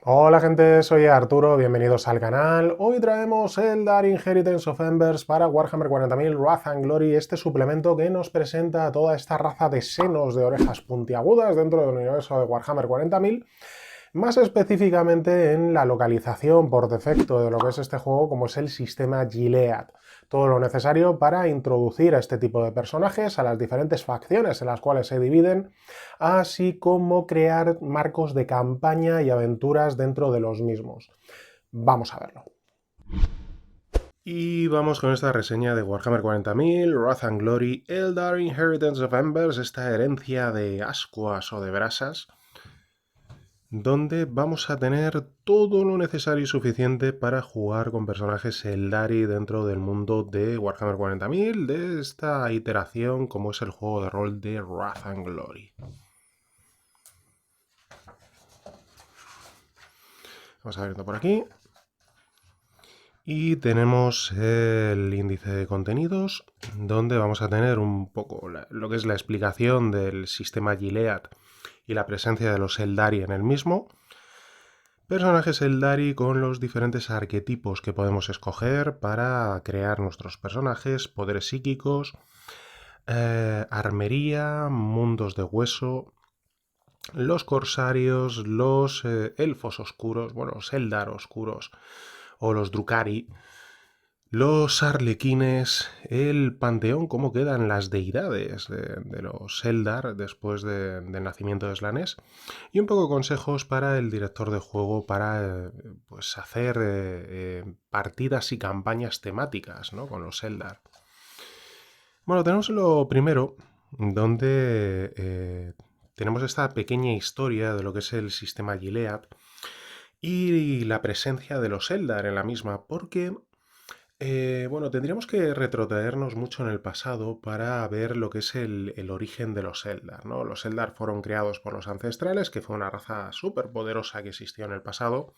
Hola gente, soy Arturo, bienvenidos al canal. Hoy traemos el Dark Inheritance of Embers para Warhammer 40.000 Wrath and Glory, este suplemento que nos presenta a toda esta raza de senos de orejas puntiagudas dentro del universo de Warhammer 40.000, más específicamente en la localización por defecto de lo que es este juego, como es el sistema Gilead. Todo lo necesario para introducir a este tipo de personajes, a las diferentes facciones en las cuales se dividen, así como crear marcos de campaña y aventuras dentro de los mismos. Vamos a verlo. Y vamos con esta reseña de Warhammer 40.000, Wrath and Glory, Eldar Inheritance of Embers, esta herencia de ascuas o de brasas, donde vamos a tener todo lo necesario y suficiente para jugar con personajes Eldari dentro del mundo de Warhammer 40.000, de esta iteración como es el juego de rol de Wrath and Glory. Vamos a verlo por aquí. Y tenemos el índice de contenidos, donde vamos a tener un poco lo que es la explicación del sistema Gilead y la presencia de los Eldari en el mismo. Personajes Eldari con los diferentes arquetipos que podemos escoger para crear nuestros personajes, poderes psíquicos, armería, mundos de hueso, los corsarios, los elfos oscuros, bueno, los Eldar oscuros o los Drukhari, los arlequines, el panteón, cómo quedan las deidades de los Eldar después del nacimiento de Slanesh, y un poco consejos para el director de juego para pues hacer partidas y campañas temáticas, ¿no?, con los Eldar. Bueno, tenemos lo primero, donde tenemos esta pequeña historia de lo que es el sistema Gilead y la presencia de los Eldar en la misma, porque bueno, tendríamos que retrotraernos mucho en el pasado para ver lo que es el origen de los Eldar, ¿no? Los Eldar fueron creados por los ancestrales, que fue una raza súper poderosa que existió en el pasado,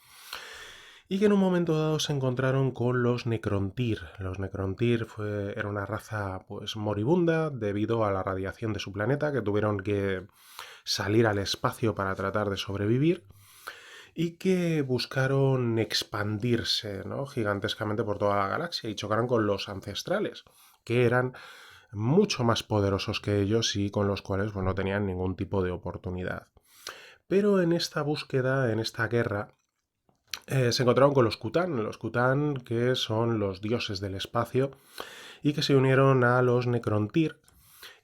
y que en un momento dado se encontraron con los Necrontyr. Los Necrontyr era una raza pues moribunda debido a la radiación de su planeta, que tuvieron que salir al espacio para tratar de sobrevivir y que buscaron expandirse, ¿no?, gigantescamente por toda la galaxia y chocaron con los ancestrales, que eran mucho más poderosos que ellos y con los cuales pues, no tenían ningún tipo de oportunidad. Pero en esta búsqueda, en esta guerra, se encontraron con los Kutan, que son los dioses del espacio y que se unieron a los Necrontyr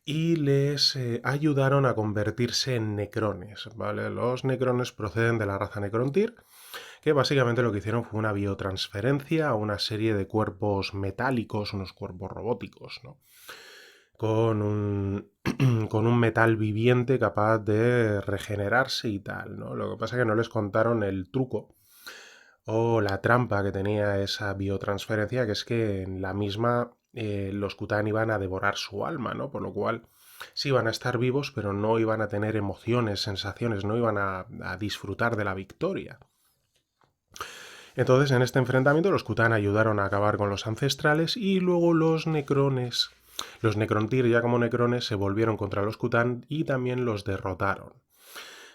y les ayudaron a convertirse en necrones, ¿vale? Los necrones proceden de la raza Necrontyr, que básicamente lo que hicieron fue una biotransferencia a una serie de cuerpos metálicos, unos cuerpos robóticos, ¿no?, con un, con un metal viviente capaz de regenerarse y tal, ¿no? Lo que pasa es que no les contaron el truco o la trampa que tenía esa biotransferencia, que es que en la misma los Kutan iban a devorar su alma, ¿no? Por lo cual sí iban a estar vivos, pero no iban a tener emociones, sensaciones, no iban a disfrutar de la victoria. Entonces, en este enfrentamiento, los Kutan ayudaron a acabar con los ancestrales y luego los necrones, los Necrontyr ya como necrones, se volvieron contra los Kutan y también los derrotaron.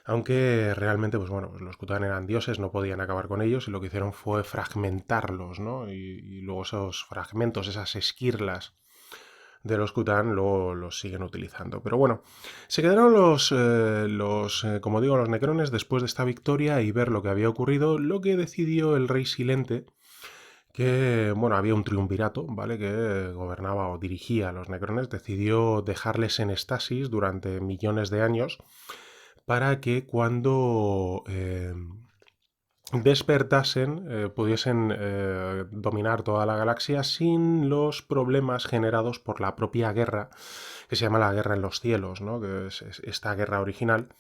Aunque realmente, pues bueno, pues los Kutan eran dioses, no podían acabar con ellos y lo que hicieron fue fragmentarlos, ¿no? Y luego esos fragmentos, esas esquirlas de los Kutan, luego los siguen utilizando. Pero bueno, se quedaron como digo, los necrones después de esta victoria y ver lo que había ocurrido, lo que decidió el rey Silente, que, bueno, había un triunvirato, ¿vale?, que gobernaba o dirigía a los necrones, decidió dejarles en estasis durante millones de años para que cuando despertasen pudiesen dominar toda la galaxia sin los problemas generados por la propia guerra, que se llama la Guerra en los Cielos, ¿no?, que es esta guerra original,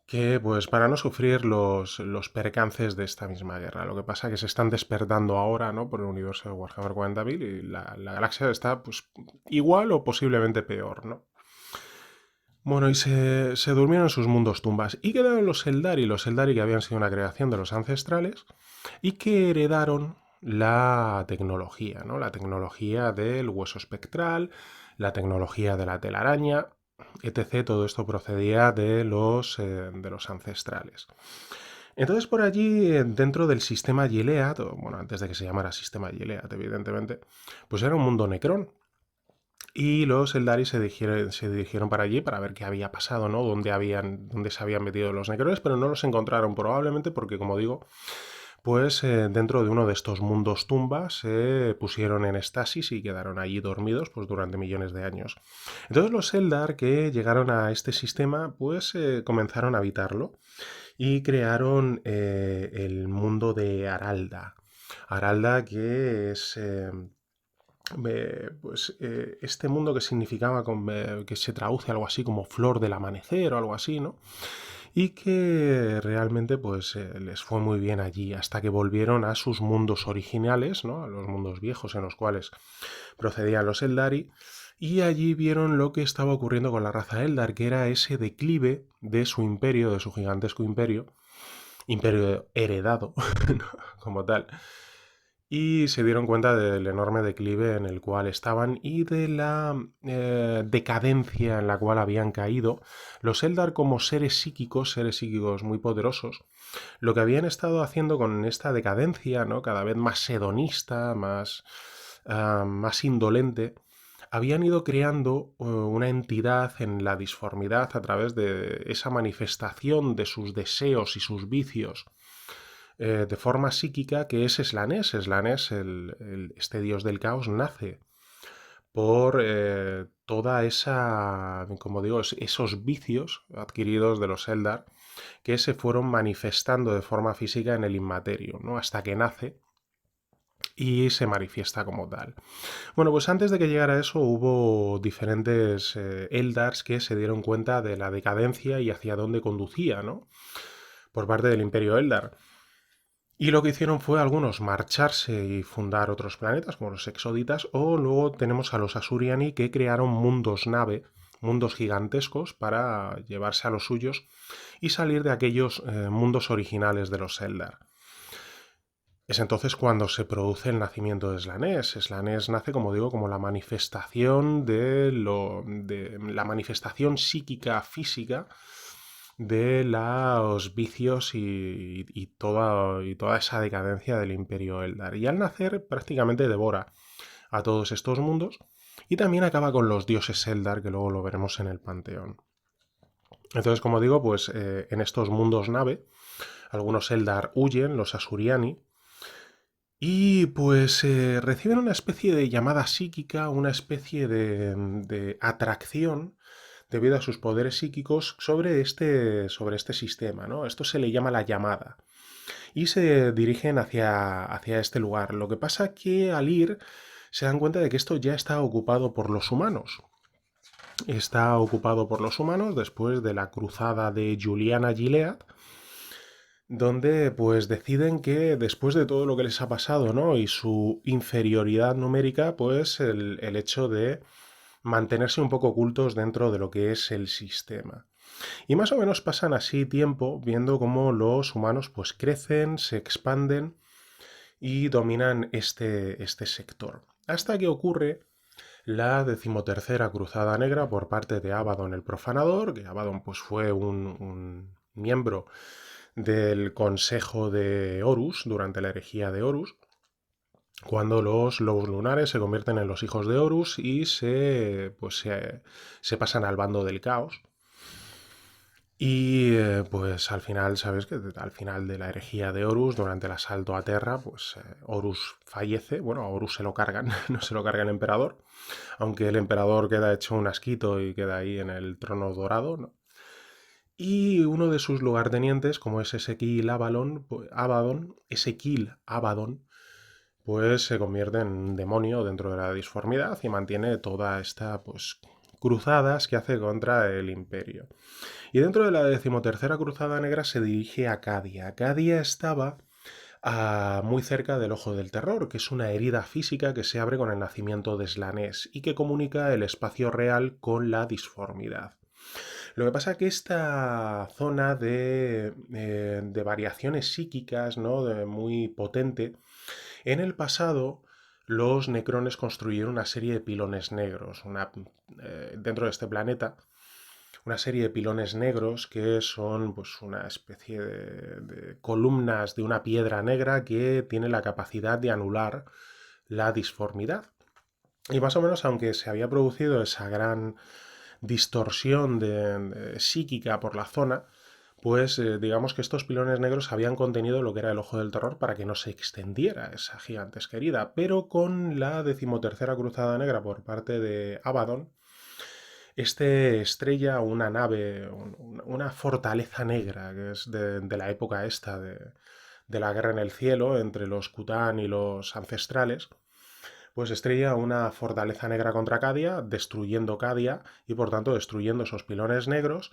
que pues para no sufrir los percances de esta misma guerra. Lo que pasa es que se están despertando ahora, ¿no?, por el universo de Warhammer 40.000 y la galaxia está pues igual o posiblemente peor, ¿no? Bueno, y se durmieron sus mundos tumbas. Y quedaron los Eldari que habían sido una creación de los ancestrales y que heredaron la tecnología, ¿no? La tecnología del hueso espectral, la tecnología de la telaraña, etc. Todo esto procedía de los ancestrales. Entonces por allí, dentro del sistema Gilead, o, bueno, antes de que se llamara sistema Gilead, evidentemente, pues era un mundo Necrón. Y los Eldari se dirigieron para allí para ver qué había pasado, ¿no? Dónde se habían metido los Necrones, pero no los encontraron, probablemente porque, como digo, pues dentro de uno de estos mundos tumbas se pusieron en estasis y quedaron allí dormidos pues, durante millones de años. Entonces los Eldar que llegaron a este sistema pues comenzaron a habitarlo y crearon el mundo de Aralda. Aralda que es este mundo que significaba que se traduce algo así como flor del amanecer o algo así, ¿no? Y que realmente pues les fue muy bien allí hasta que volvieron a sus mundos originales, ¿no? A los mundos viejos en los cuales procedían los Eldari, y allí vieron lo que estaba ocurriendo con la raza Eldar, que era ese declive de su imperio, de su gigantesco imperio heredado como tal, y se dieron cuenta del enorme declive en el cual estaban y de la decadencia en la cual habían caído. Los Eldar, como seres psíquicos muy poderosos, lo que habían estado haciendo con esta decadencia, ¿no? Cada vez más hedonista, más indolente, habían ido creando una entidad en la disformidad a través de esa manifestación de sus deseos y sus vicios de forma psíquica, que es Slanesh. Slanesh, este dios del caos, nace por toda esa, como digo, esos vicios adquiridos de los Eldar que se fueron manifestando de forma física en el Inmaterium, ¿no? Hasta que nace y se manifiesta como tal. Bueno, pues antes de que llegara eso hubo diferentes Eldars que se dieron cuenta de la decadencia y hacia dónde conducía, ¿no? Por parte del Imperio Eldar. Y lo que hicieron fue algunos marcharse y fundar otros planetas, como los Exoditas, o luego tenemos a los Asuriani que crearon mundos nave, mundos gigantescos para llevarse a los suyos y salir de aquellos mundos originales de los Eldar. Es entonces cuando se produce el nacimiento de Slanesh. Slanesh nace, como digo, como la manifestación de la manifestación psíquica, física de los vicios y toda esa decadencia del Imperio Eldar. Y al nacer prácticamente devora a todos estos mundos y también acaba con los dioses Eldar, que luego lo veremos en el Panteón. Entonces, como digo, pues en estos mundos nave, algunos Eldar huyen, los Asuriani, y pues reciben una especie de llamada psíquica, una especie de atracción debido a sus poderes psíquicos sobre este sistema, ¿no? Esto se le llama la llamada. Y se dirigen hacia este lugar. Lo que pasa que al ir se dan cuenta de que esto ya está ocupado por los humanos. Está ocupado por los humanos después de la cruzada de Juliana Gilead, donde pues deciden que después de todo lo que les ha pasado, ¿no? Y su inferioridad numérica, pues el hecho de mantenerse un poco ocultos dentro de lo que es el sistema. Y más o menos pasan así tiempo viendo cómo los humanos pues crecen, se expanden y dominan este sector. Hasta que ocurre la decimotercera Cruzada Negra por parte de Abaddon el Profanador, que Abaddon pues fue un miembro del Consejo de Horus durante la herejía de Horus, cuando los lobos lunares se convierten en los hijos de Horus y se pasan al bando del caos. Y pues al final, ¿sabes? Que al final de la herejía de Horus, durante el asalto a Terra, pues Horus fallece. Bueno, a Horus se lo cargan, no se lo carga el emperador, aunque el emperador queda hecho un asquito y queda ahí en el trono dorado, ¿no? Y uno de sus lugartenientes, como es Ezequiel Abaddon, pues se convierte en un demonio dentro de la disformidad y mantiene toda esta, pues, cruzadas que hace contra el imperio. Y dentro de la decimotercera Cruzada Negra se dirige a Cadia. Cadia estaba muy cerca del Ojo del Terror, que es una herida física que se abre con el nacimiento de Slanesh y que comunica el espacio real con la disformidad. Lo que pasa es que esta zona de variaciones psíquicas, ¿no? Muy potente, en el pasado los necrones construyeron una serie de pilones negros dentro de este planeta, una serie de pilones negros que son pues, una especie de columnas de una piedra negra que tiene la capacidad de anular la disformidad. Y más o menos, aunque se había producido esa gran distorsión psíquica por la zona, pues digamos que estos pilones negros habían contenido lo que era el ojo del terror para que no se extendiera esa gigantesca herida, pero con la 13ª Cruzada Negra por parte de Abaddon, este estrella una nave, una fortaleza negra, que es de la época esta de la guerra en el cielo entre los Kután y los ancestrales, pues estrella una fortaleza negra contra Cadia, destruyendo Cadia y por tanto destruyendo esos pilones negros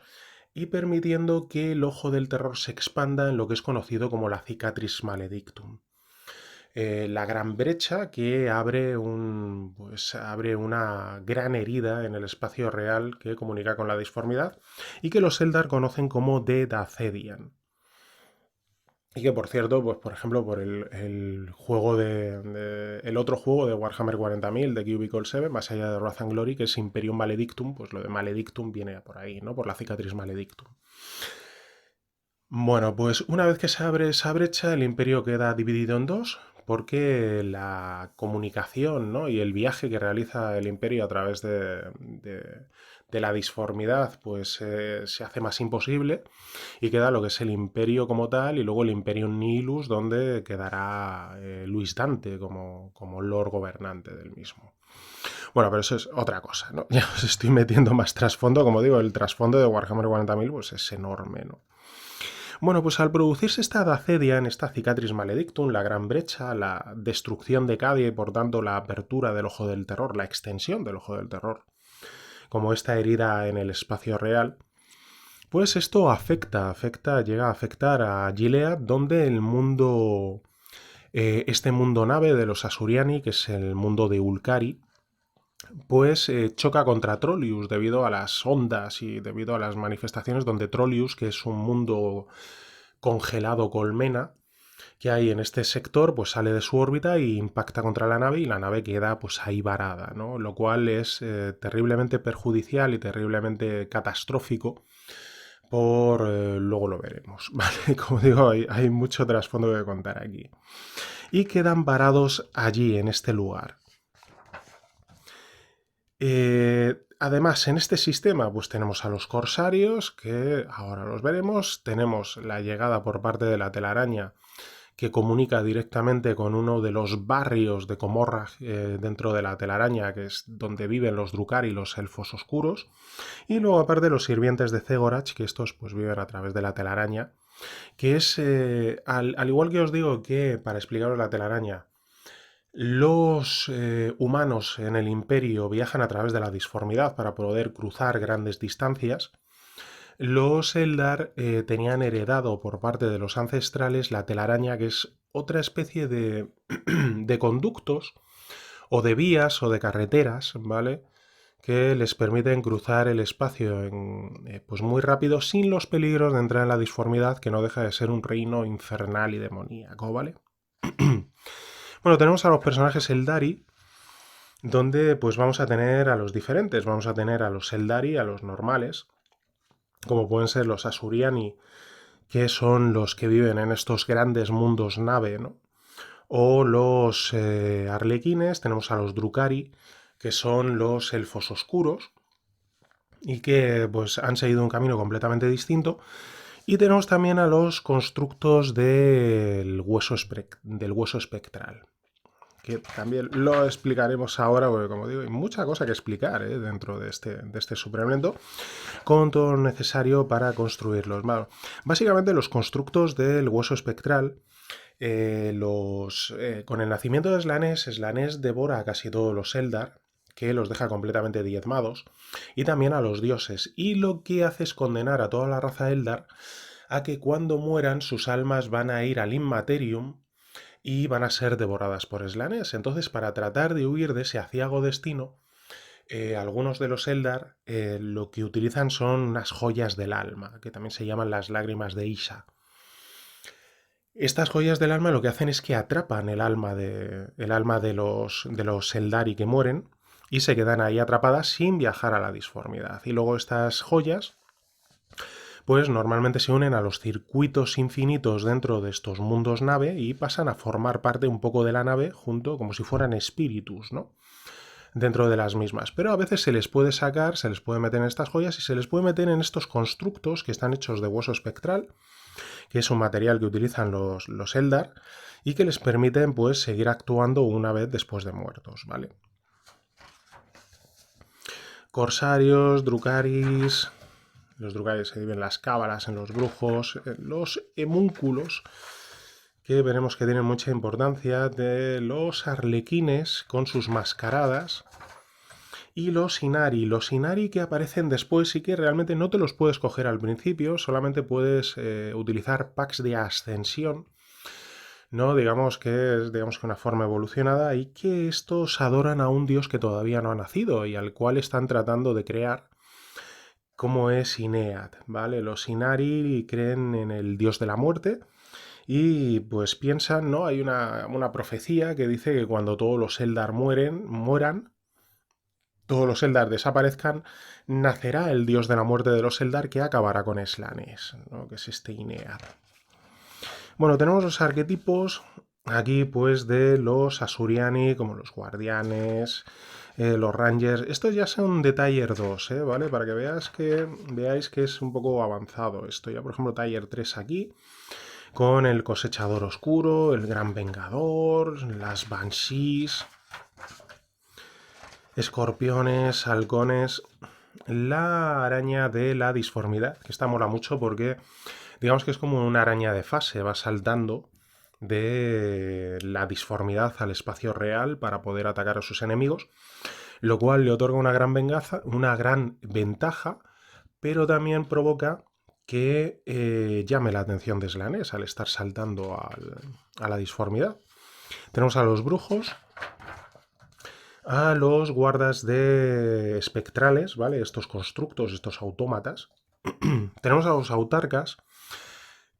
y permitiendo que el ojo del terror se expanda en lo que es conocido como la Cicatrix Maledictum. La gran brecha que abre una gran herida en el espacio real que comunica con la disformidad y que los Eldar conocen como The Dacedian. Y que por cierto, pues por ejemplo, por el juego el otro juego de Warhammer 40.000 de Cubicle 7, más allá de Wrath and Glory, que es Imperium Maledictum, pues lo de Maledictum viene por ahí, ¿no? Por la cicatriz Maledictum. Bueno, pues una vez que se abre esa brecha, el imperio queda dividido en dos, porque la comunicación, ¿no? Y el viaje que realiza el imperio a través de la disformidad, pues se hace más imposible y queda lo que es el imperio como tal y luego el Imperium Nihilus, donde quedará Luis Dante como Lord Gobernante del mismo. Bueno, pero eso es otra cosa, ¿no? Ya os estoy metiendo más trasfondo, como digo, el trasfondo de Warhammer 40.000 pues es enorme, ¿no? Bueno, pues al producirse esta dacedia en esta Cicatrix Maledictum, la gran brecha, la destrucción de Cadia y por tanto la apertura del ojo del terror, la extensión del ojo del terror, como esta herida en el espacio real, pues esto llega a afectar a Gilead, donde el mundo, este mundo nave de los Asuriani, que es el mundo de Ulcari, pues choca contra Trollius debido a las ondas y debido a las manifestaciones donde Trollius, que es un mundo congelado colmena que hay en este sector, pues sale de su órbita e impacta contra la nave y la nave queda pues ahí varada, ¿no? Lo cual es terriblemente perjudicial y terriblemente catastrófico luego lo veremos, ¿vale? Como digo, hay mucho trasfondo que contar aquí. Y quedan varados allí, en este lugar. Además, en este sistema, pues tenemos a los corsarios, que ahora los veremos. Tenemos la llegada por parte de la telaraña, que comunica directamente con uno de los barrios de Comorra dentro de la telaraña, que es donde viven los Drukhari, los elfos oscuros. Y luego, aparte, los sirvientes de Zegorach, que estos pues viven a través de la telaraña, que es, al igual que os digo que, para explicaros la telaraña, los humanos en el imperio viajan a través de la disformidad para poder cruzar grandes distancias. Los Eldar tenían heredado por parte de los ancestrales la telaraña, que es otra especie de conductos o de vías o de carreteras, ¿vale? Que les permiten cruzar el espacio pues muy rápido sin los peligros de entrar en la disformidad, que no deja de ser un reino infernal y demoníaco, ¿vale? Bueno, tenemos a los personajes Eldari, donde pues vamos a tener a los diferentes, vamos a tener a los Eldari, a los normales, como pueden ser los Asuriani, que son los que viven en estos grandes mundos nave, ¿no? O los arlequines, tenemos a los Drukhari, que son los elfos oscuros, y que pues han seguido un camino completamente distinto. Y tenemos también a los constructos del hueso espectral, que también lo explicaremos ahora, porque como digo, hay mucha cosa que explicar dentro de este suplemento, con todo lo necesario para construirlos. Bueno, básicamente los constructos del hueso espectral, con el nacimiento de Slanesh devora a casi todos los Eldar, que los deja completamente diezmados, y también a los dioses. Y lo que hace es condenar a toda la raza Eldar a que cuando mueran sus almas van a ir al Immaterium y van a ser devoradas por Slanesh. Entonces, para tratar de huir de ese aciago destino, algunos de los Eldar lo que utilizan son unas joyas del alma, que también se llaman las lágrimas de Isha. Estas joyas del alma lo que hacen es que atrapan el alma de los Eldari que mueren y se quedan ahí atrapadas sin viajar a la disformidad. Y luego estas joyas pues normalmente se unen a los circuitos infinitos dentro de estos mundos nave y pasan a formar parte un poco de la nave junto como si fueran espíritus, ¿no? Dentro de las mismas. Pero a veces se les puede sacar, se les puede meter en estas joyas y se les puede meter en estos constructos que están hechos de hueso espectral, que es un material que utilizan los Eldar y que les permiten pues seguir actuando una vez después de muertos, ¿vale? Corsarios, Drukaris. Los Drukaris se dividen en las cábalas, en los brujos, en los emúnculos, que veremos que tienen mucha importancia, de los arlequines con sus mascaradas, y los Inari. Los Inari que aparecen después y que realmente no te los puedes coger al principio, solamente puedes utilizar packs de ascensión, ¿no? Digamos que es una forma evolucionada y que estos adoran a un dios que todavía no ha nacido y al cual están tratando de crear, como es Inead, ¿vale? Los Inari creen en el dios de la muerte y pues piensan, ¿no? Hay una profecía que dice que cuando todos los Eldar mueran, todos los Eldar desaparezcan, nacerá el dios de la muerte de los Eldar que acabará con Slanesh, ¿no? Que es este Inead. Bueno, tenemos los arquetipos aquí pues de los Asuriani, como los guardianes, los rangers. Estos ya son de Tier 2, ¿vale? Para que veáis que es un poco avanzado esto. Ya, por ejemplo, Tier 3 aquí, con el cosechador oscuro, el gran vengador, las banshees, escorpiones, halcones, la araña de la disformidad, que esta mola mucho porque digamos que es como una araña de fase, va saltando de la disformidad al espacio real para poder atacar a sus enemigos, lo cual le otorga una gran ventaja, pero también provoca que llame la atención de Slanesh al estar saltando a la disformidad. Tenemos a los brujos, a los guardas de espectrales, ¿vale? Estos constructos, estos autómatas. Tenemos a los autarcas,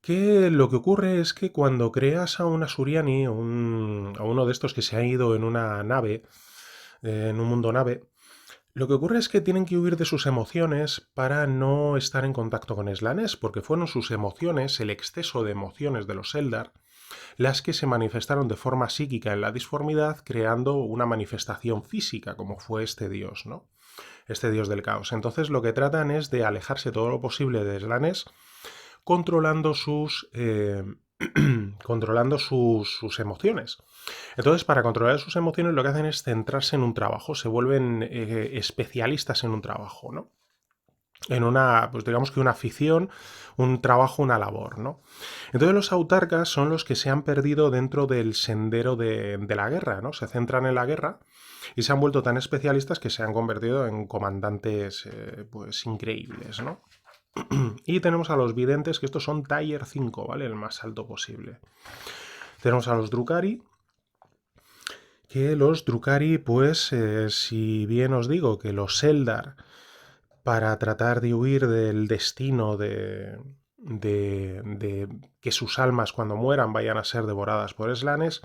que lo que ocurre es que cuando creas a un Asuriani, a uno de estos que se ha ido en una nave, en un mundo nave, lo que ocurre es que tienen que huir de sus emociones para no estar en contacto con Slanesh, porque fueron sus emociones, el exceso de emociones de los Eldar, las que se manifestaron de forma psíquica en la disformidad, creando una manifestación física, como fue este dios, ¿no? Este dios del caos. Entonces lo que tratan es de alejarse todo lo posible de Slanesh, controlando controlando sus emociones. Entonces, para controlar sus emociones, lo que hacen es centrarse en un trabajo, se vuelven especialistas en un trabajo, ¿no? En una, pues digamos que una afición, un trabajo, una labor, ¿no? Entonces los autarcas son los que se han perdido dentro del sendero de la guerra, ¿no? Se centran en la guerra y se han vuelto tan especialistas que se han convertido en comandantes, pues increíbles, ¿no? Y tenemos a los videntes, que estos son Tier 5, ¿vale? El más alto posible. Tenemos a los Drukhari, que los Drukhari, pues, si bien os digo que los Eldar, para tratar de huir del destino de que sus almas cuando mueran vayan a ser devoradas por Slanesh,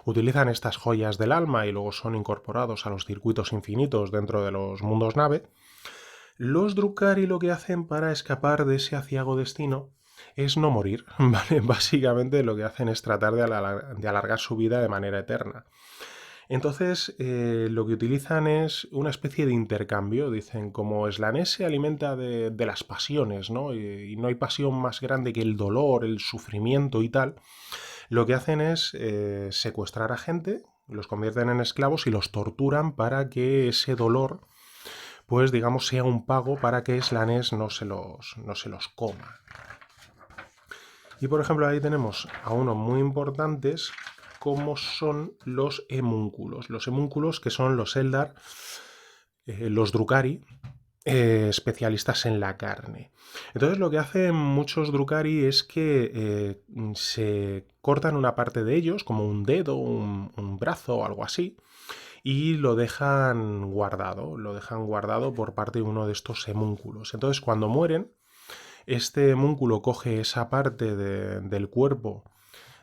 utilizan estas joyas del alma y luego son incorporados a los circuitos infinitos dentro de los mundos nave. Los Drukhari lo que hacen para escapar de ese aciago destino es no morir, ¿vale? Básicamente lo que hacen es tratar de alargar su vida de manera eterna. Entonces, lo que utilizan es una especie de intercambio. Dicen, como Slanesh se alimenta de las pasiones, ¿no? Y no hay pasión más grande que el dolor, el sufrimiento y tal, lo que hacen es secuestrar a gente, los convierten en esclavos y los torturan para que ese dolor, pues digamos, sea un pago para que Slanesh no se los coma. Y por ejemplo ahí tenemos a unos muy importantes como son los emúnculos. Los emúnculos que son los Eldar, los Drukhari, especialistas en la carne. Entonces lo que hacen muchos Drukhari es que se cortan una parte de ellos, como un dedo, un brazo o algo así, y lo dejan guardado por parte de uno de estos emúnculos. Entonces cuando mueren, este emúnculo coge esa parte del cuerpo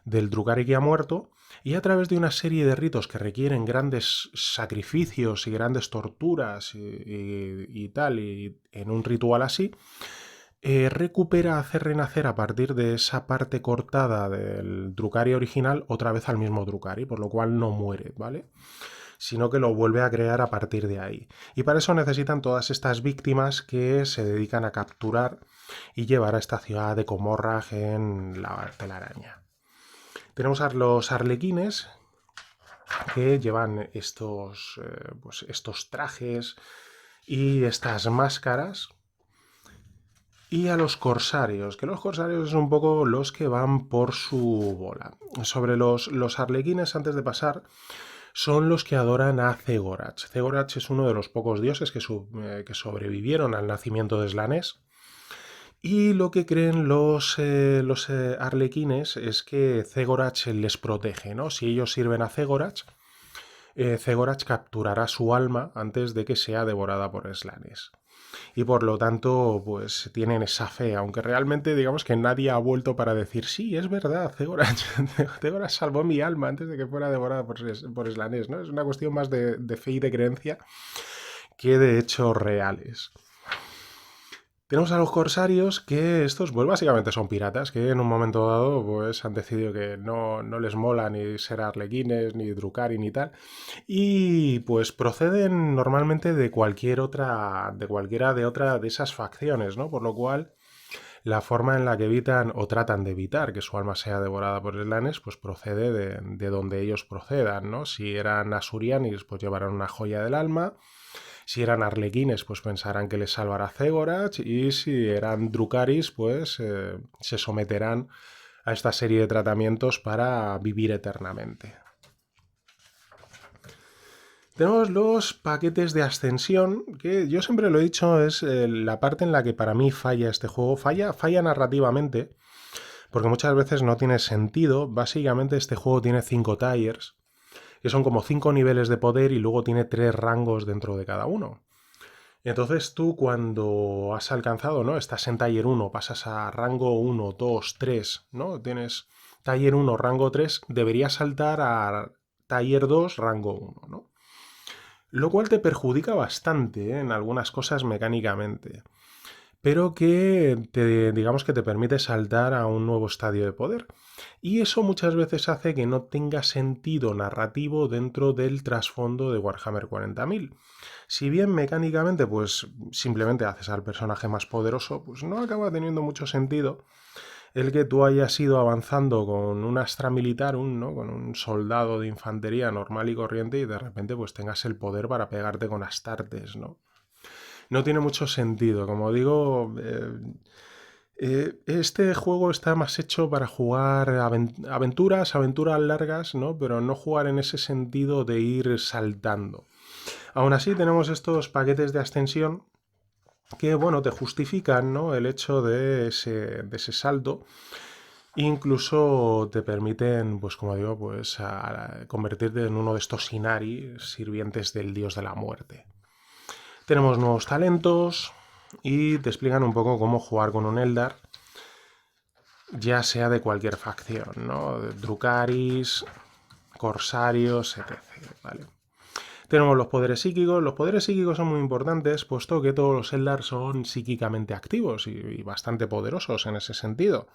del Drukhari que ha muerto y a través de una serie de ritos que requieren grandes sacrificios y grandes torturas y tal, y en un ritual así, recupera, hace renacer a partir de esa parte cortada del Drukhari original otra vez al mismo Drukhari, por lo cual no muere, ¿vale? Sino que lo vuelve a crear a partir de ahí. Y para eso necesitan todas estas víctimas que se dedican a capturar y llevar a esta ciudad de Comorragh en la telaraña. Tenemos a los arlequines que llevan estos trajes y estas máscaras. Y a los corsarios, que los corsarios son un poco los que van por su bola. Sobre los arlequines, antes de pasar, son los que adoran a Zegorach. Zegorach es uno de los pocos dioses que sobrevivieron al nacimiento de Slanesh. Y lo que creen los arlequines es que Zegorach les protege, ¿no? Si ellos sirven a Zegorach, Zegorach capturará su alma antes de que sea devorada por Slanesh. Y por lo tanto, pues tienen esa fe, aunque realmente digamos que nadie ha vuelto para decir, sí, es verdad, Zegorach salvó mi alma antes de que fuera devorada por Slanesh, ¿no? Es una cuestión más de fe y de creencia que de hechos reales. Tenemos a los corsarios, que estos pues básicamente son piratas, que en un momento dado pues han decidido que no les mola ni ser arlequines, ni drukhari, ni tal, y pues proceden normalmente de cualquiera de esas facciones, ¿no? Por lo cual la forma en la que evitan o tratan de evitar que su alma sea devorada por Slanesh, pues procede de donde ellos procedan, ¿no? Si eran asurianis, pues llevarán una joya del alma. Si eran arlequines, pues pensarán que les salvará Zegorach, y si eran drukharis, pues se someterán a esta serie de tratamientos para vivir eternamente. Tenemos los paquetes de ascensión, que yo siempre lo he dicho, es la parte en la que para mí falla este juego. Falla narrativamente, porque muchas veces no tiene sentido. Básicamente este juego tiene 5 tiers, que son como 5 niveles de poder, y luego tiene 3 rangos dentro de cada uno. Entonces tú, cuando has alcanzado, ¿no? Estás en Tier 1, pasas a rango 1, 2, 3, ¿no? Tienes Tier 1, rango 3, deberías saltar a Tier 2, rango 1, ¿no? Lo cual te perjudica bastante, ¿eh? En algunas cosas mecánicamente, pero que digamos que te permite saltar a un nuevo estadio de poder. Y eso muchas veces hace que no tenga sentido narrativo dentro del trasfondo de Warhammer 40.000. Si bien mecánicamente pues simplemente haces al personaje más poderoso, pues no acaba teniendo mucho sentido el que tú hayas ido avanzando con un Astra Militarum, ¿no? Con un soldado de infantería normal y corriente, y de repente pues tengas el poder para pegarte con Astartes, ¿no? No tiene mucho sentido. Como digo, este juego está más hecho para jugar aventuras largas, ¿no? Pero no jugar en ese sentido de ir saltando. Aún así tenemos estos paquetes de ascensión que, bueno, te justifican, ¿no? El hecho de ese salto. Incluso te permiten, pues como digo, pues convertirte en uno de estos Inari, sirvientes del dios de la muerte. Tenemos nuevos talentos y te explican un poco cómo jugar con un Eldar, ya sea de cualquier facción, ¿no? Drukharis, corsarios, etc. ¿Vale? Tenemos los poderes psíquicos. Los poderes psíquicos son muy importantes, puesto que todos los Eldar son psíquicamente activos y bastante poderosos en ese sentido.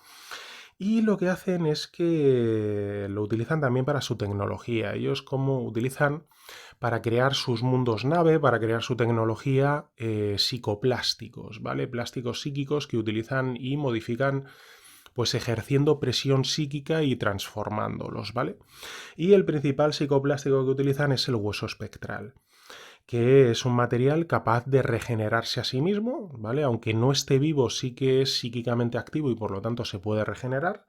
Y lo que hacen es que lo utilizan también para su tecnología. Ellos como utilizan para crear sus mundos nave, para crear su tecnología, psicoplásticos, ¿vale? Plásticos psíquicos que utilizan y modifican, pues ejerciendo presión psíquica y transformándolos, ¿vale? Y el principal psicoplástico que utilizan es el hueso espectral, que es un material capaz de regenerarse a sí mismo, ¿vale? Aunque no esté vivo, sí que es psíquicamente activo y por lo tanto se puede regenerar,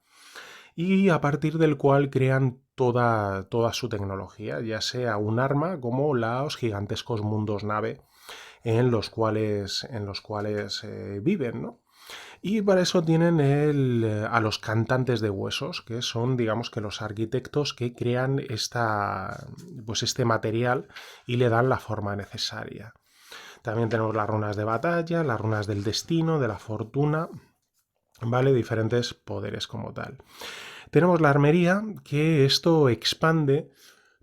y a partir del cual crean toda su tecnología, ya sea un arma como los gigantescos mundos nave en los cuales viven, ¿no? Y para eso tienen a los cantantes de huesos, que son, digamos, que los arquitectos que crean este material y le dan la forma necesaria. También tenemos las runas de batalla, las runas del destino, de la fortuna, ¿vale? Diferentes poderes como tal. Tenemos la armería, que esto expande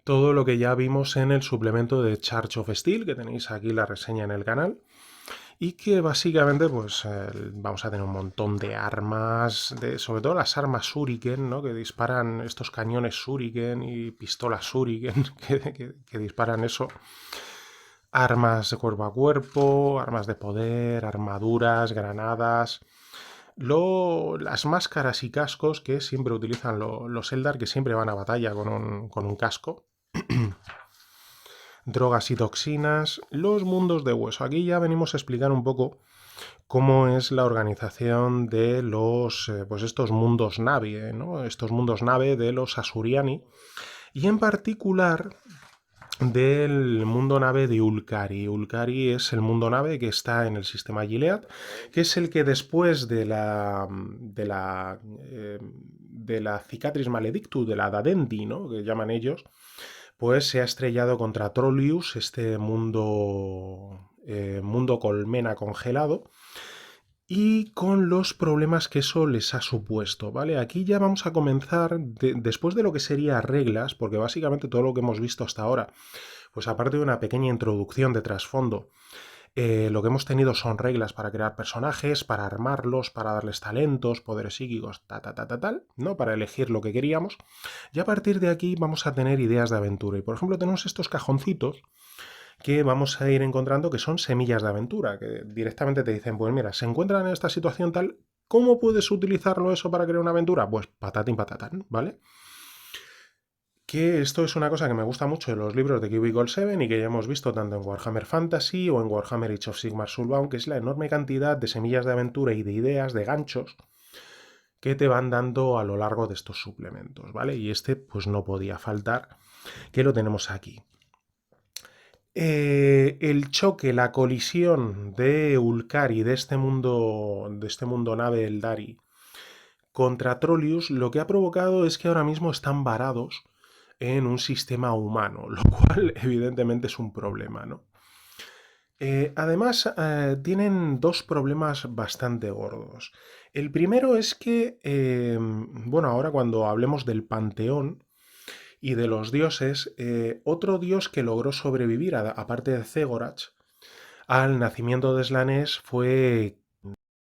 todo lo que ya vimos en el suplemento de Charge of Steel, que tenéis aquí la reseña en el canal. y que básicamente pues vamos a tener un montón de armas, sobre todo las armas Shuriken, ¿no? Que disparan estos cañones Shuriken y pistolas Shuriken que disparan eso. Armas de cuerpo a cuerpo, armas de poder, armaduras, granadas. Las máscaras y cascos que siempre utilizan los Eldar, que siempre van a batalla con un casco. Drogas y toxinas. Los mundos de hueso. Aquí ya venimos a explicar un poco cómo es la organización de pues estos mundos nave, ¿no? Estos mundos nave de los Asuriani. Y en particular del mundo nave de Ulcari. Ulcari es el mundo nave que está en el sistema Gilead, que es el que después de la Cicatrix Maledictus, de la Dadendi, ¿no? Que llaman ellos, pues se ha estrellado contra Trollius, este mundo colmena congelado, y con los problemas que eso les ha supuesto, ¿vale? Aquí ya vamos a comenzar, después de lo que sería reglas, porque básicamente todo lo que hemos visto hasta ahora, pues aparte de una pequeña introducción de trasfondo, lo que hemos tenido son reglas para crear personajes, para armarlos, para darles talentos, poderes psíquicos, tal, ¿no? Para elegir lo que queríamos. Y a partir de aquí vamos a tener ideas de aventura. Y por ejemplo tenemos estos cajoncitos que vamos a ir encontrando que son semillas de aventura, que directamente te dicen, pues mira, se encuentran en esta situación tal, ¿cómo puedes utilizarlo eso para crear una aventura? Pues patatín patatán, ¿vale? Que esto es una cosa que me gusta mucho de los libros de Cubicle 7 y que ya hemos visto tanto en Warhammer Fantasy o en Warhammer Age of Sigmar Soulbound, que es la enorme cantidad de semillas de aventura y de ideas, de ganchos, que te van dando a lo largo de estos suplementos, ¿vale? Y este pues no podía faltar, que lo tenemos aquí. El choque, la colisión de Ulcari, de este mundo nave Eldari, contra Trollius, lo que ha provocado es que ahora mismo están varados en un sistema humano, lo cual evidentemente es un problema, ¿no? Además, tienen dos problemas bastante gordos. El primero es que, bueno, ahora cuando hablemos del panteón y de los dioses, otro dios que logró sobrevivir, aparte de Zegorach, al nacimiento de Slanesh fue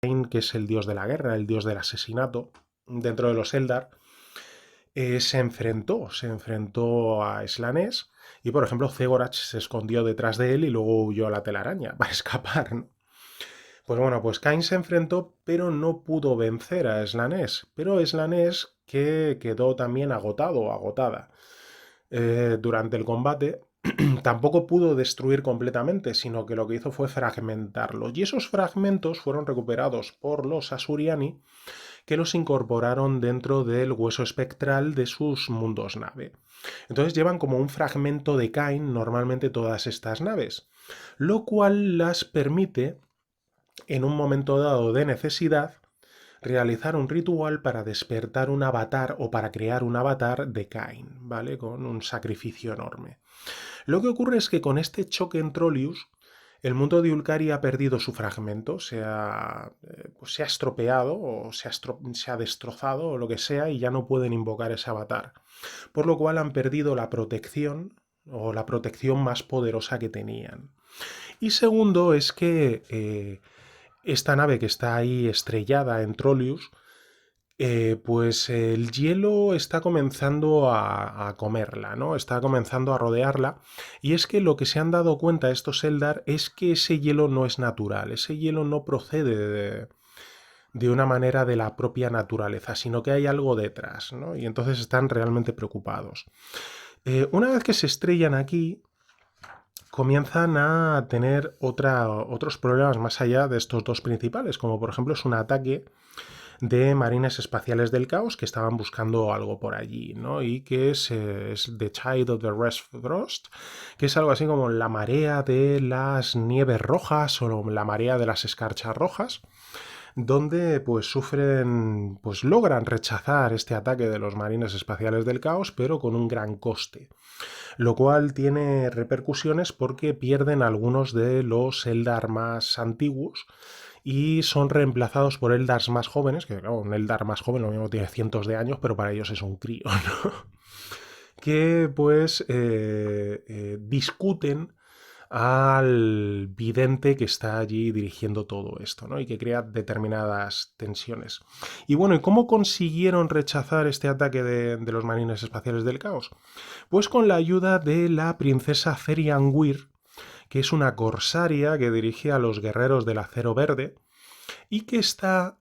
Cain, que es el dios de la guerra, el dios del asesinato dentro de los Eldar. Se enfrentó a Slanesh y, por ejemplo, Zegorach se escondió detrás de él y luego huyó a la telaraña para escapar, ¿no? Pues bueno, pues Cain se enfrentó, pero no pudo vencer a Slanesh. Pero Slanesh que quedó también agotado o agotada durante el combate, tampoco pudo destruir completamente, sino que lo que hizo fue fragmentarlos. Y esos fragmentos fueron recuperados por los Asuriani, que los incorporaron dentro del hueso espectral de sus mundos nave. Entonces llevan como un fragmento de Cain normalmente todas estas naves, lo cual las permite, en un momento dado de necesidad, realizar un ritual para despertar un avatar o para crear un avatar de Cain, ¿vale? Con un sacrificio enorme. Lo que ocurre es que con este choque en Trollius, el mundo de Ulcari ha perdido su fragmento, pues se ha estropeado o se ha destrozado o lo que sea y ya no pueden invocar ese avatar. Por lo cual han perdido la protección o la protección más poderosa que tenían. Y segundo es que esta nave que está ahí estrellada en Trollius, pues el hielo está comenzando a comerla, ¿no? Está comenzando a rodearla. Y es que lo que se han dado cuenta estos Eldar es que ese hielo no es natural, ese hielo no procede de una manera de la propia naturaleza, sino que hay algo detrás, ¿no? Y entonces están realmente preocupados. Una vez que se estrellan aquí, comienzan a tener otros problemas más allá de estos dos principales, como por ejemplo es un ataque de marines espaciales del caos que estaban buscando algo por allí, ¿no? Y que es The Tide of the Red Frost, que es algo así como la marea de las nieves rojas o la marea de las escarchas rojas, donde pues sufren, pues logran rechazar este ataque de los marines espaciales del caos, pero con un gran coste. Lo cual tiene repercusiones porque pierden algunos de los Eldar más antiguos y son reemplazados por Eldars más jóvenes, que claro, un Eldar más joven lo mismo tiene cientos de años, pero para ellos es un crío, ¿no? Que pues discuten al vidente que está allí dirigiendo todo esto, ¿no? Y que crea determinadas tensiones. Y bueno, ¿y cómo consiguieron rechazar este ataque de los marines espaciales del caos? Pues con la ayuda de la princesa Therian Weir, que es una corsaria que dirige a los guerreros del acero verde y que está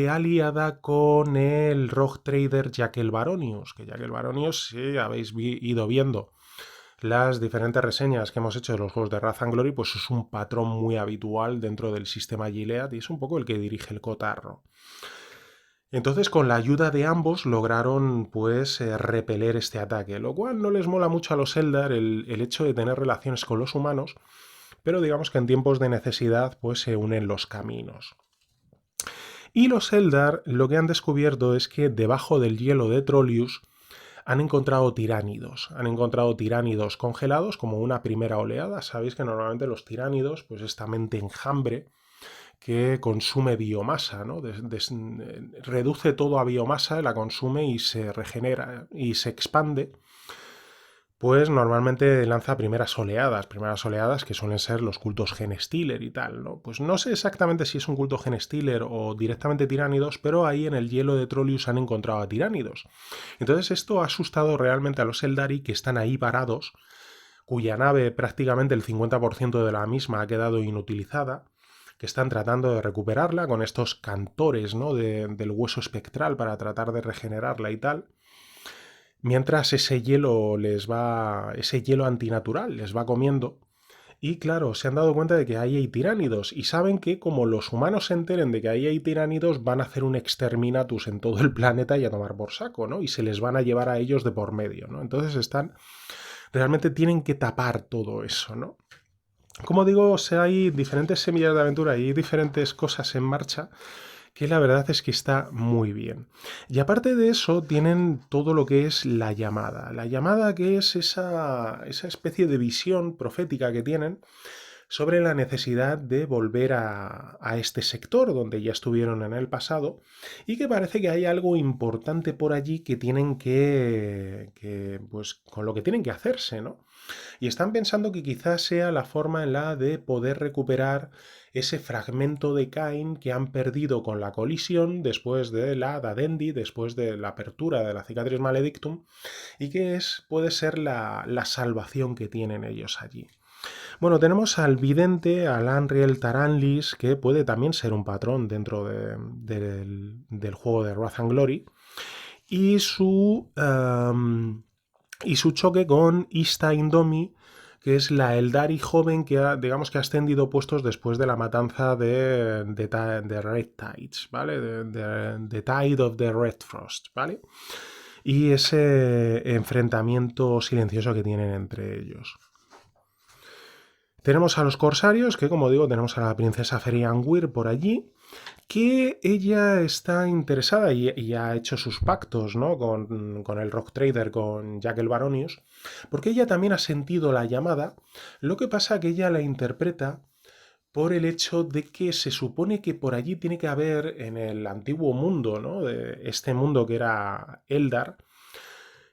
aliada con el rogue trader Jack el Baronius, que Jack el Baronius, si habéis ido viendo las diferentes reseñas que hemos hecho de los juegos de Wrath and Glory, pues es un patrón muy habitual dentro del sistema Gilead y es un poco el que dirige el cotarro. Entonces, con la ayuda de ambos lograron pues repeler este ataque, lo cual no les mola mucho a los Eldar el hecho de tener relaciones con los humanos, pero digamos que en tiempos de necesidad pues se unen los caminos. Y los Eldar lo que han descubierto es que debajo del hielo de Trollius han encontrado tiránidos congelados como una primera oleada. Sabéis que normalmente los tiránidos, pues esta mente enjambre que consume biomasa, ¿no? Reduce todo a biomasa, la consume y se regenera y se expande, pues normalmente lanza primeras oleadas que suelen ser los cultos Genestealer y tal, ¿no? Pues no sé exactamente si es un culto Genestealer o directamente tiránidos, pero ahí en el hielo de Trollius han encontrado a tiránidos. Entonces esto ha asustado realmente a los Eldari que están ahí varados, cuya nave prácticamente el 50% de la misma ha quedado inutilizada, que están tratando de recuperarla con estos cantores, ¿no? del hueso espectral para tratar de regenerarla y tal. Mientras ese hielo antinatural les va comiendo. Y claro, se han dado cuenta de que ahí hay tiránidos y saben que como los humanos se enteren de que ahí hay tiránidos, van a hacer un exterminatus en todo el planeta y a tomar por saco, ¿no? Y se les van a llevar a ellos de por medio, ¿no? Entonces realmente tienen que tapar todo eso, ¿no? Como digo, hay diferentes semillas de aventura y diferentes cosas en marcha que la verdad es que está muy bien. Y aparte de eso, tienen todo lo que es la llamada. La llamada que es esa especie de visión profética que tienen sobre la necesidad de volver a este sector donde ya estuvieron en el pasado y que parece que hay algo importante por allí que tienen pues con lo que tienen que hacerse, ¿no? Y están pensando que quizás sea la forma en la de poder recuperar ese fragmento de Cain que han perdido con la colisión después de la Dadendi, después de la apertura de la Cicatriz Maledictum, y que puede ser la salvación que tienen ellos allí. Bueno, tenemos al vidente, al Anriel Taranlis, que puede también ser un patrón dentro del juego de Wrath and Glory, y su choque con Ista Indomi, que es la Eldari joven que ha ascendido puestos después de la matanza de Red Tides, ¿vale? De Tide of the Red Frost, ¿vale? Y ese enfrentamiento silencioso que tienen entre ellos. Tenemos a los corsarios, que como digo, tenemos a la princesa Therian Weir por allí, que ella está interesada y ha hecho sus pactos, ¿no? con el Rock Trader, con Jack el Baronius, porque ella también ha sentido la llamada, lo que pasa que ella la interpreta por el hecho de que se supone que por allí tiene que haber en el antiguo mundo, ¿no? De este mundo que era Eldar,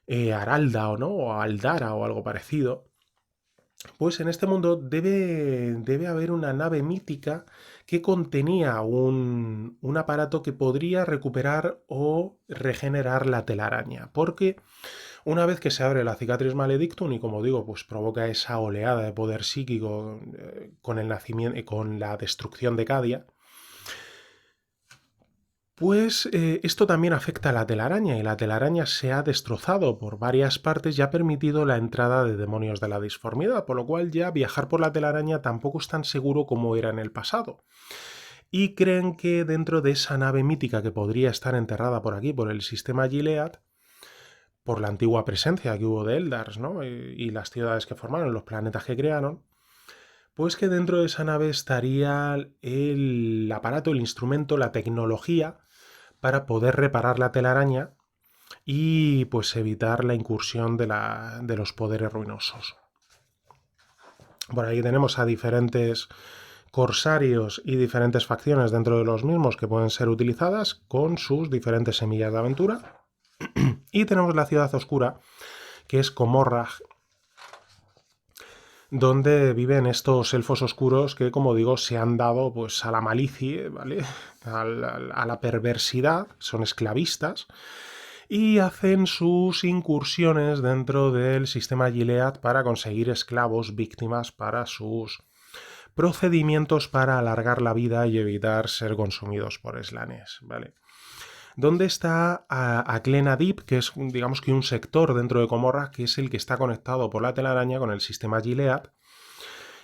Aralda o no, o Aldara o algo parecido, pues en este mundo debe haber una nave mítica que contenía un aparato que podría recuperar o regenerar la telaraña. Porque una vez que se abre la cicatriz maledictum y como digo, pues provoca esa oleada de poder psíquico con el nacimiento, con la destrucción de Cadia, pues esto también afecta a la telaraña y la telaraña se ha destrozado por varias partes y ha permitido la entrada de demonios de la disformidad, por lo cual ya viajar por la telaraña tampoco es tan seguro como era en el pasado. Y creen que dentro de esa nave mítica que podría estar enterrada por aquí, por el sistema Gilead, por la antigua presencia que hubo de Eldars, ¿no? y las ciudades que formaron, los planetas que crearon, pues que dentro de esa nave estaría el aparato, el instrumento, la tecnología para poder reparar la telaraña y pues evitar la incursión de los poderes ruinosos. Por ahí tenemos a diferentes corsarios y diferentes facciones dentro de los mismos que pueden ser utilizadas con sus diferentes semillas de aventura. Y tenemos la ciudad oscura, que es Comorragh, donde viven estos elfos oscuros que, como digo, se han dado pues a la malicia, ¿vale? A la perversidad, son esclavistas y hacen sus incursiones dentro del sistema Gilead para conseguir esclavos víctimas para sus procedimientos para alargar la vida y evitar ser consumidos por Slanesh, ¿vale? Donde está Aklena Deep, que es digamos que un sector dentro de Comorra, que es el que está conectado por la telaraña con el sistema Gilead,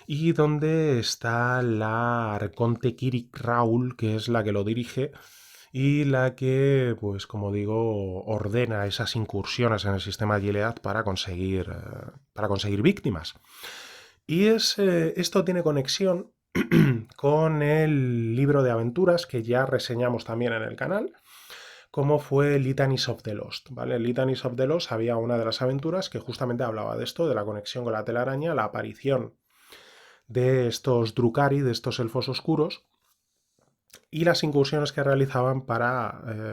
y donde está la Arconte Kirik Raul, que es la que lo dirige y la que, pues como digo, ordena esas incursiones en el sistema Gilead para conseguir víctimas. Y esto tiene conexión con el libro de aventuras que ya reseñamos también en el canal, como fue Litanies of the Lost, ¿vale? Litanies of the Lost había una de las aventuras que justamente hablaba de esto, de la conexión con la telaraña, la aparición de estos Drukhari, de estos elfos oscuros, y las incursiones que realizaban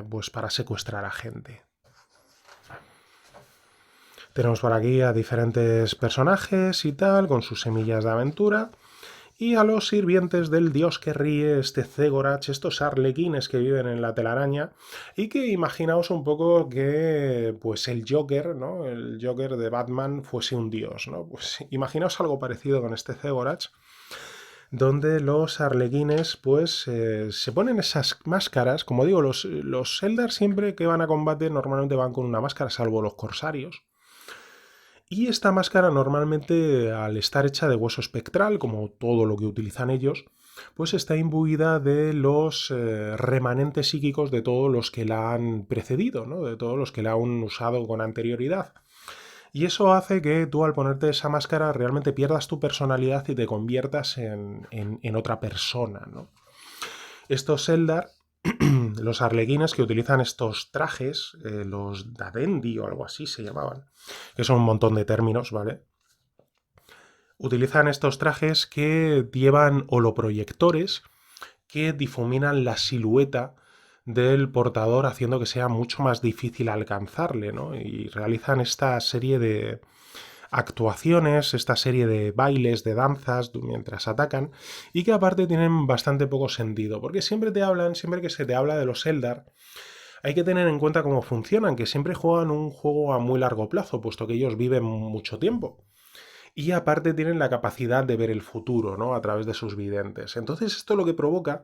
pues para secuestrar a gente. Tenemos por aquí a diferentes personajes y tal, con sus semillas de aventura, y a los sirvientes del dios que ríe, este Zegorach, estos arlequines que viven en la telaraña, y que imaginaos un poco que pues el Joker, ¿no? El Joker de Batman fuese un dios, ¿no? Pues imaginaos algo parecido con este Zegorach, donde los arlequines pues se ponen esas máscaras, como digo, los Eldar siempre que van a combate normalmente van con una máscara, salvo los corsarios. Y esta máscara normalmente, al estar hecha de hueso espectral, como todo lo que utilizan ellos, pues está imbuida de los remanentes psíquicos de todos los que la han precedido, ¿no? De todos los que la han usado con anterioridad. Y eso hace que tú al ponerte esa máscara realmente pierdas tu personalidad y te conviertas en otra persona, ¿no? Estos Eldar, los arlequines que utilizan estos trajes, los Dadendi o algo así se llamaban, que son un montón de términos, ¿vale? Utilizan estos trajes que llevan holoproyectores que difuminan la silueta del portador haciendo que sea mucho más difícil alcanzarle, ¿no? Y realizan esta serie de actuaciones, esta serie de bailes, de danzas mientras atacan y que aparte tienen bastante poco sentido, porque siempre que se te habla de los Eldar, hay que tener en cuenta cómo funcionan, que siempre juegan un juego a muy largo plazo, puesto que ellos viven mucho tiempo. Y aparte tienen la capacidad de ver el futuro, ¿no? A través de sus videntes. Entonces esto lo que provoca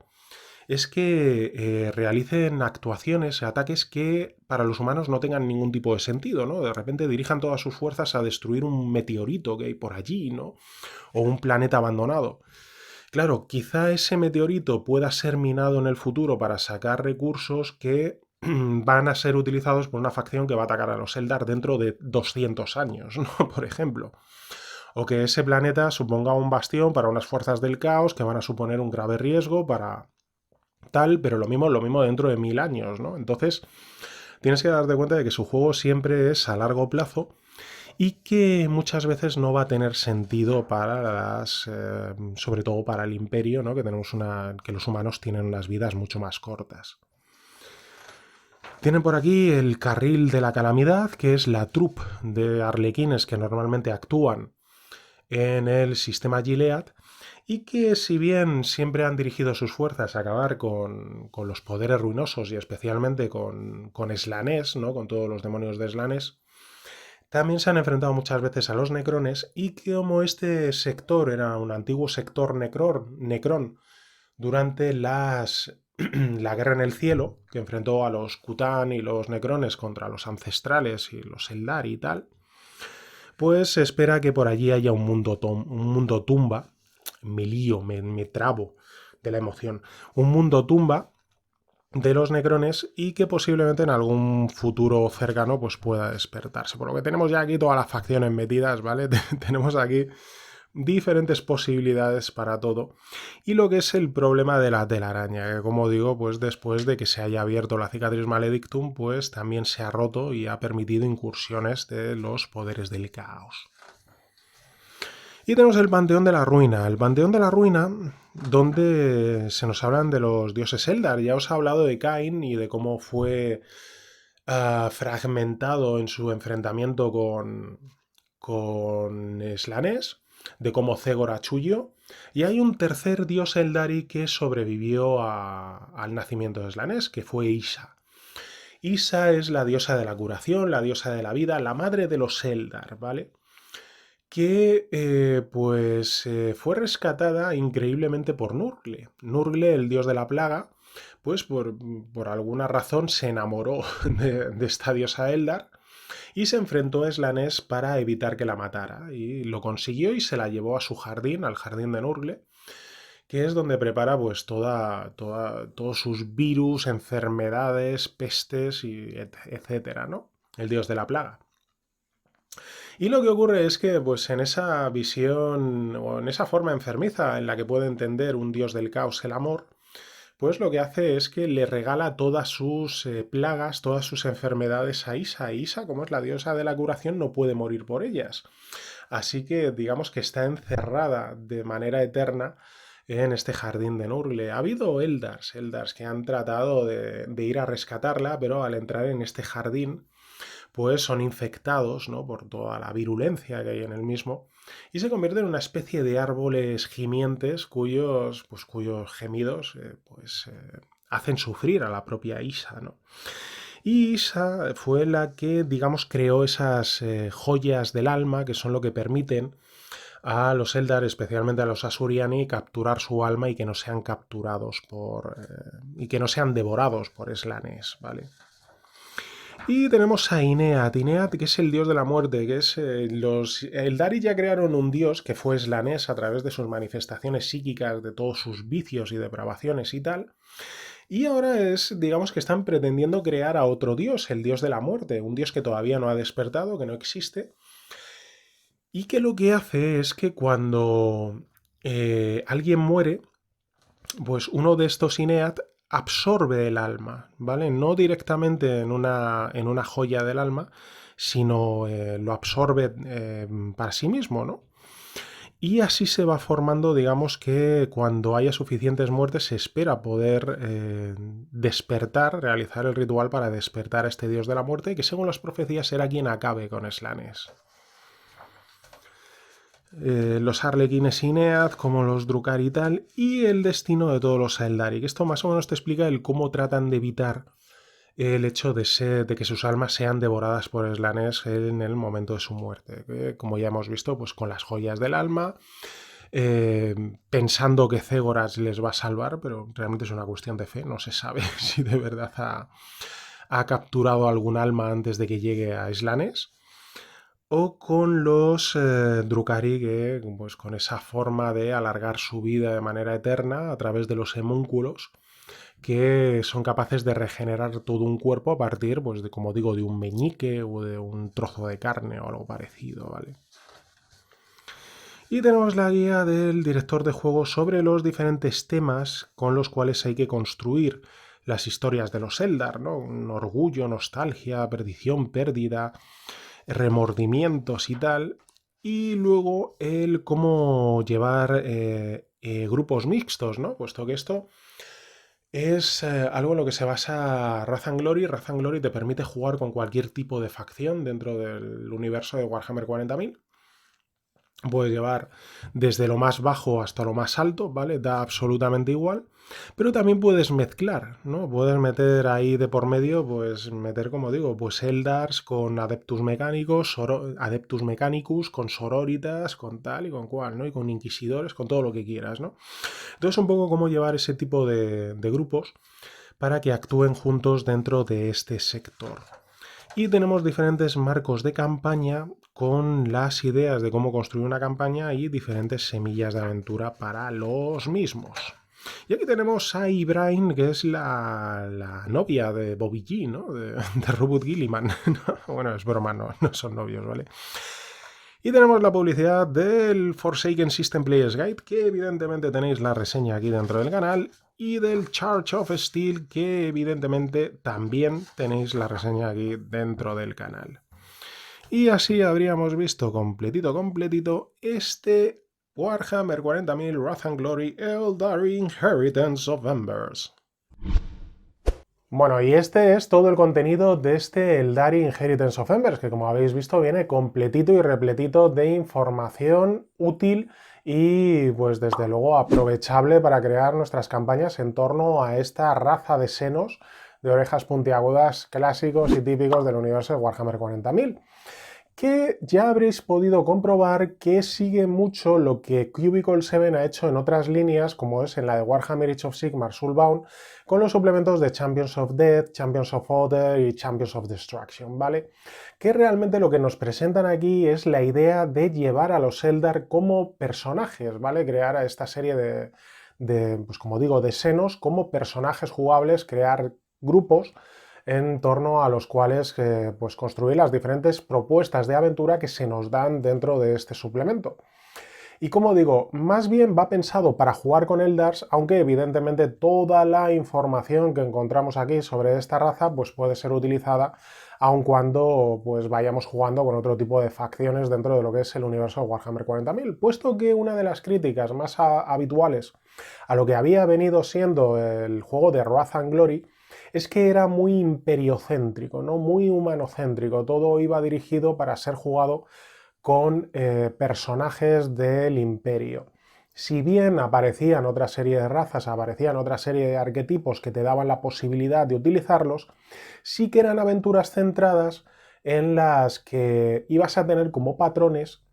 es que realicen actuaciones, ataques que para los humanos no tengan ningún tipo de sentido, ¿no? De repente dirijan todas sus fuerzas a destruir un meteorito que hay por allí, ¿no? O un planeta abandonado. Claro, quizá ese meteorito pueda ser minado en el futuro para sacar recursos que van a ser utilizados por una facción que va a atacar a los Eldar dentro de 200 años, ¿no? Por ejemplo. O que ese planeta suponga un bastión para unas fuerzas del caos que van a suponer un grave riesgo para tal, pero lo mismo dentro de 1000 años, ¿no? Entonces, tienes que darte cuenta de que su juego siempre es a largo plazo y que muchas veces no va a tener sentido para sobre todo para el imperio, ¿no? Que los humanos tienen unas vidas mucho más cortas. Tienen por aquí el carril de la calamidad, que es la troupe de arlequines que normalmente actúan en el sistema Gilead y que si bien siempre han dirigido sus fuerzas a acabar con los poderes ruinosos y especialmente con Slanesh, ¿no? Con todos los demonios de Slanesh, también se han enfrentado muchas veces a los necrones y que como este sector era un antiguo sector necrón durante la guerra en el cielo, que enfrentó a los Kutan y los necrones contra los ancestrales y los Eldar y tal, pues se espera que por allí haya un mundo tumba. Me lío, me trabo de la emoción. Un mundo tumba de los necrones y que posiblemente en algún futuro cercano pues pueda despertarse. Por lo que tenemos ya aquí todas las facciones metidas, ¿vale? Tenemos aquí diferentes posibilidades para todo. Y lo que es el problema de la telaraña, que como digo, pues después de que se haya abierto la cicatriz maledictum, pues también se ha roto y ha permitido incursiones de los poderes del caos. Y tenemos el Panteón de la Ruina. El Panteón de la Ruina, donde se nos hablan de los dioses Eldar. Ya os he hablado de Cain y de cómo fue fragmentado en su enfrentamiento con Slanesh. de cómo Zegora huyó. Y hay un tercer dios Eldari que sobrevivió al nacimiento de Slanesh, que fue Isha. Isha es la diosa de la curación, la diosa de la vida, la madre de los Eldar, ¿vale? Que fue rescatada increíblemente por Nurgle. Nurgle, el dios de la plaga, pues por alguna razón se enamoró de esta diosa Eldar y se enfrentó a Slanesh para evitar que la matara. Y lo consiguió y se la llevó a su jardín, al jardín de Nurgle, que es donde prepara pues todos sus virus, enfermedades, pestes, y etcétera, ¿no? El dios de la plaga. Y lo que ocurre es que, pues en esa visión o en esa forma enfermiza en la que puede entender un dios del caos el amor, pues lo que hace es que le regala todas sus plagas, todas sus enfermedades a Isa. Y Isa, como es la diosa de la curación, no puede morir por ellas. Así que digamos que está encerrada de manera eterna en este jardín de Nurgle. Ha habido Eldars que han tratado de ir a rescatarla, pero al entrar en este jardín pues son infectados, ¿no?, por toda la virulencia que hay en el mismo y se convierten en una especie de árboles gimientes cuyos gemidos hacen sufrir a la propia Isa, ¿no? Y Isa fue la que, digamos, creó esas joyas del alma que son lo que permiten a los Eldar, especialmente a los Asuryani, capturar su alma y que no sean capturados y que no sean devorados por Slanesh, ¿vale? Y tenemos a Ineat, que es el dios de la muerte, que es los Eldari ya crearon un dios que fue Slanesh a través de sus manifestaciones psíquicas, de todos sus vicios y depravaciones y tal. Y ahora digamos que están pretendiendo crear a otro dios, el dios de la muerte, un dios que todavía no ha despertado, que no existe, y que lo que hace es que cuando alguien muere, pues uno de estos Ineat absorbe el alma, ¿vale? No directamente en una joya del alma, sino lo absorbe para sí mismo, ¿no? Y así se va formando, digamos que cuando haya suficientes muertes se espera poder despertar, realizar el ritual para despertar a este dios de la muerte, que según las profecías será quien acabe con Slanesh. Los Arlequines Inead, como los Drukhari y tal, y el destino de todos los Eldari. Que esto más o menos te explica el cómo tratan de evitar el hecho de que sus almas sean devoradas por Slanesh en el momento de su muerte. Que, como ya hemos visto, pues con las joyas del alma, pensando que Cégoras les va a salvar, pero realmente es una cuestión de fe, no se sabe si de verdad ha capturado algún alma antes de que llegue a Slanesh. O con los Drukhari, que pues, con esa forma de alargar su vida de manera eterna a través de los hemúnculos, que son capaces de regenerar todo un cuerpo a partir, pues, de, como digo, de un meñique o de un trozo de carne o algo parecido, ¿vale? Y tenemos la guía del director de juego sobre los diferentes temas con los cuales hay que construir las historias de los Eldar, ¿no? Un orgullo, nostalgia, perdición, pérdida, remordimientos y tal, y luego el cómo llevar grupos mixtos, ¿no? Puesto que esto es algo en lo que se basa Wrath and Glory. Wrath and Glory te permite jugar con cualquier tipo de facción dentro del universo de Warhammer 40.000. Puedes llevar desde lo más bajo hasta lo más alto, ¿vale? Da absolutamente igual. Pero también puedes mezclar, ¿no? Puedes meter ahí de por medio, pues meter, como digo, pues Eldars con Adeptus Mecánicos, Adeptus Mechanicus, con Sororitas, con tal y con cual, ¿no? Y con Inquisidores, con todo lo que quieras, ¿no? Entonces un poco cómo llevar ese tipo de grupos para que actúen juntos dentro de este sector. Y tenemos diferentes marcos de campaña con las ideas de cómo construir una campaña y diferentes semillas de aventura para los mismos. Y aquí tenemos a Ibrahim, que es la novia de Bobby G, ¿no? De Robert Gilliman. Bueno, es broma, no son novios, ¿vale? Y tenemos la publicidad del Forsaken System Players Guide, que evidentemente tenéis la reseña aquí dentro del canal, y del Charge of Steel, que evidentemente también tenéis la reseña aquí dentro del canal. Y así habríamos visto completito este Warhammer 40.000 Wrath and Glory Eldari Inheritance of Embers. Bueno, y este es todo el contenido de este Eldari Inheritance of Embers, que como habéis visto viene completito y repletito de información útil y pues desde luego aprovechable para crear nuestras campañas en torno a esta raza de senos de orejas puntiagudas clásicos y típicos del universo de Warhammer 40.000, que ya habréis podido comprobar que sigue mucho lo que Cubicle 7 ha hecho en otras líneas, como es en la de Warhammer Age of Sigmar Soulbound, con los suplementos de Champions of Death, Champions of Order y Champions of Destruction, ¿vale? Que realmente lo que nos presentan aquí es la idea de llevar a los Eldar como personajes, ¿vale? Crear a esta serie pues como digo, de senos como personajes jugables, crear grupos en torno a los cuales pues construir las diferentes propuestas de aventura que se nos dan dentro de este suplemento. Y como digo, más bien va pensado para jugar con Eldars, aunque evidentemente toda la información que encontramos aquí sobre esta raza pues puede ser utilizada aun cuando pues vayamos jugando con otro tipo de facciones dentro de lo que es el universo de Warhammer 40.000, puesto que una de las críticas más habituales a lo que había venido siendo el juego de Wrath and Glory es que era muy imperiocéntrico, ¿no? Muy humanocéntrico, todo iba dirigido para ser jugado con personajes del imperio. Si bien aparecían otra serie de razas, aparecían otra serie de arquetipos que te daban la posibilidad de utilizarlos, sí que eran aventuras centradas en las que ibas a tener como patrones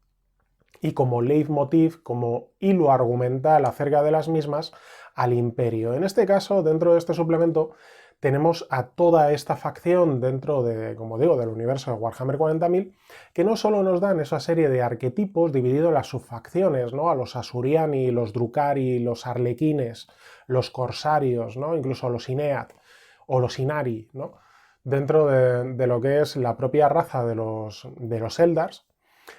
y como leitmotiv, como hilo argumental acerca de las mismas, al imperio. En este caso, dentro de este suplemento, tenemos a toda esta facción dentro de, como digo, del universo de Warhammer 40.000, que no solo nos dan esa serie de arquetipos divididos en las subfacciones, ¿no? A los Asuriani, los Drukari, los Arlequines, los Corsarios, ¿no? Incluso los Inead o los Inari, ¿no? Dentro de lo que es la propia raza de los Eldars,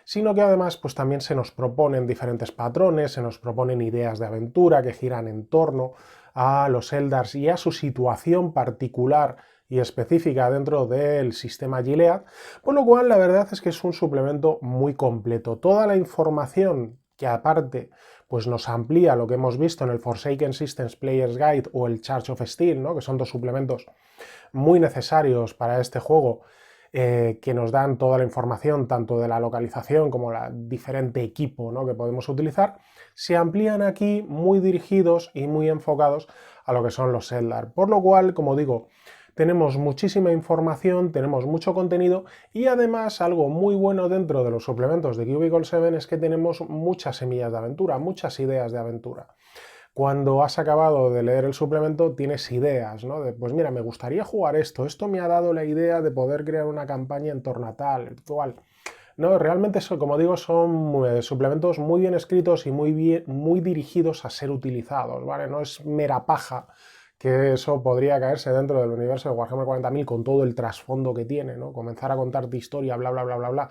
sino que además pues también se nos proponen diferentes patrones, se nos proponen ideas de aventura que giran en torno a los Eldars y a su situación particular y específica dentro del sistema Gilead, por lo cual la verdad es que es un suplemento muy completo. Toda la información que aparte pues nos amplía lo que hemos visto en el Forsaken Systems Player's Guide o el Charge of Steel, ¿no? Que son dos suplementos muy necesarios para este juego, que nos dan toda la información, tanto de la localización como la diferente equipo, ¿no? que podemos utilizar, se amplían aquí muy dirigidos y muy enfocados a lo que son los Eldar. Por lo cual, como digo, tenemos muchísima información, tenemos mucho contenido y además algo muy bueno dentro de los suplementos de Cubicle 7 es que tenemos muchas semillas de aventura, muchas ideas de aventura. Cuando has acabado de leer el suplemento tienes ideas, ¿no? De, pues mira, me gustaría jugar esto me ha dado la idea de poder crear una campaña en torno a tal, cual. No, realmente, como digo, son suplementos muy bien escritos y muy dirigidos a ser utilizados, ¿vale? No es mera paja, que eso podría caerse dentro del universo de Warhammer 40.000 con todo el trasfondo que tiene, ¿no? Comenzar a contarte historia, bla, bla, bla, bla, bla,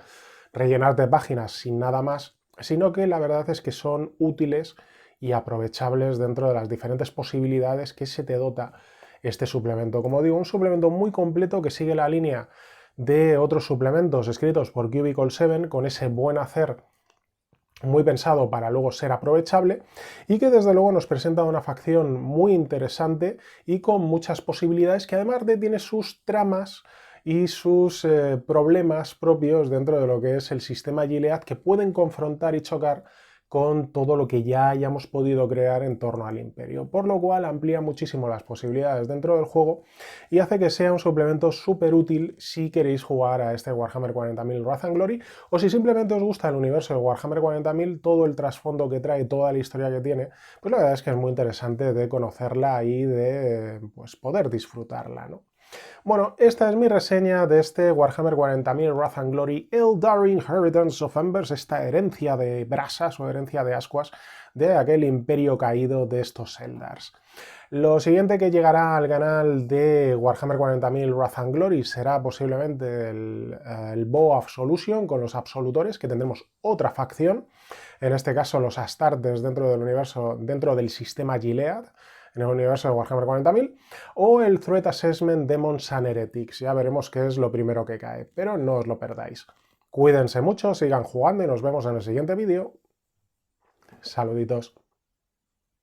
rellenarte páginas sin nada más, sino que la verdad es que son útiles y aprovechables dentro de las diferentes posibilidades que se te dota este suplemento. Como digo, un suplemento muy completo que sigue la línea de otros suplementos escritos por Cubicle 7 con ese buen hacer muy pensado para luego ser aprovechable y que desde luego nos presenta una facción muy interesante y con muchas posibilidades que además de tiene sus tramas y sus problemas propios dentro de lo que es el sistema Gilead que pueden confrontar y chocar con todo lo que ya hayamos podido crear en torno al imperio, por lo cual amplía muchísimo las posibilidades dentro del juego y hace que sea un suplemento súper útil si queréis jugar a este Warhammer 40.000 Wrath and Glory o si simplemente os gusta el universo de Warhammer 40.000, todo el trasfondo que trae, toda la historia que tiene, pues la verdad es que es muy interesante de conocerla y de pues, poder disfrutarla, ¿no? Bueno, esta es mi reseña de este Warhammer 40.000 Wrath and Glory Eldar Inheritance of Embers, esta herencia de brasas o herencia de ascuas de aquel imperio caído de estos Eldars. Lo siguiente que llegará al canal de Warhammer 40.000 Wrath and Glory será posiblemente el Bow Absolution con los Absolutores, que tendremos otra facción, en este caso los Astartes dentro del universo, dentro del sistema Gilead, en el universo de Warhammer 40.000, o el Threat Assessment Demons and Heretics. Ya veremos qué es lo primero que cae, pero no os lo perdáis. Cuídense mucho, sigan jugando y nos vemos en el siguiente vídeo. Saluditos.